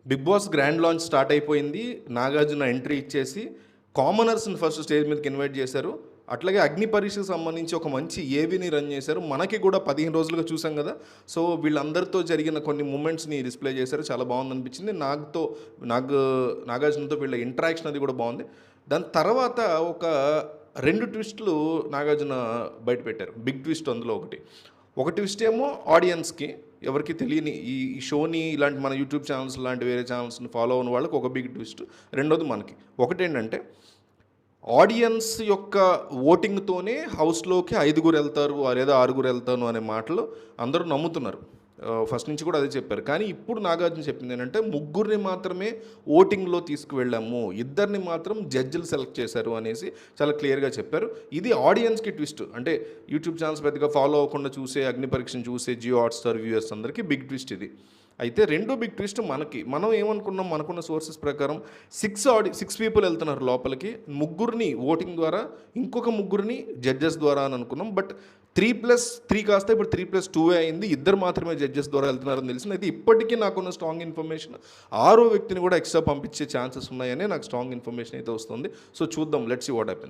Big Boss grand launch start అయిపోయింది. Nagarjuna entry ఇచ్చేసి కామనర్స్ని ఫస్ట్ స్టేజ్ మీదకి ఇన్వైట్ చేశారు. అట్లాగే అగ్ని పరీక్షకు సంబంధించి ఒక మంచి ఏవీని రన్ చేశారు. మనకి కూడా 15 రోజులుగా చూసాం కదా. సో వీళ్ళందరితో జరిగిన కొన్ని మూమెంట్స్ని డిస్ప్లే చేశారు. చాలా బాగుంది అనిపించింది. నాగార్జునతో వీళ్ళ ఇంటరాక్షన్ అది కూడా బాగుంది. దాని తర్వాత ఒక 2 ట్విస్టులు నాగార్జున బయట పెట్టారు. బిగ్ ట్విస్ట్ అందులో ఒక ట్విస్ట్ ఏమో ఆడియన్స్కి, ఎవరికి తెలియని ఈ షోని ఇలాంటి మన యూట్యూబ్ ఛానల్స్ లాంటి వేరే ఛానల్స్ని ఫాలో అయిన వాళ్ళకి ఒక బిగ్ ట్విస్ట్. రెండోది మనకి ఒకటేంటంటే ఆడియన్స్ యొక్క ఓటింగ్తోనే హౌస్లోకి 5గురు వెళ్తారు లేదా 6గురు వెళ్తాను అనే మాటలు అందరూ నమ్ముతున్నారు. ఫస్ట్ నుంచి కూడా అదే చెప్పారు. కానీ ఇప్పుడు నాగార్జున చెప్పింది ఏంటంటే 3గురిని మాత్రమే ఓటింగ్లో తీసుకువెళ్ళాము, 2ని మాత్రం జడ్జిలు సెలెక్ట్ చేశారు అనేసి చాలా క్లియర్గా చెప్పారు. ఇది ఆడియన్స్కి ట్విస్ట్. అంటే యూట్యూబ్ ఛానల్స్ పెద్దగా ఫాలో అవ్వకుండా చూసే, అగ్ని పరీక్షను చూసే జియో హాట్స్టార్ వ్యూయర్స్ అందరికీ బిగ్ ట్విస్ట్ ఇది. అయితే రెండో బిగ్ ట్విస్ట్ మనం ఏమనుకున్నాం, మనకున్న సోర్సెస్ ప్రకారం 6 పీపుల్ వెళ్తున్నారు లోపలికి, 3గురిని ఓటింగ్ ద్వారా, ఇంకొక 3గురిని జడ్జెస్ ద్వారా అని అనుకున్నాం. బట్ 3+3 కాస్త ఇప్పుడు 3+2 అయింది. 2 మాత్రమే జడ్జెస్ ద్వారా వెళ్తున్నారని తెలిసింది. అయితే ఇప్పటికీ నాకున్న స్ట్రాంగ్ ఇన్ఫర్మేషన్ 6వ వ్యక్తిని కూడా ఎక్స్ట్రా పంపించే ఛాన్సెస్ ఉన్నాయని నాకు స్ట్రాంగ్ ఇన్ఫర్మేషన్ అయితే వస్తుంది. సో చూద్దాం, లెట్స్ సీ వాట్ హ్యాపెన్స్.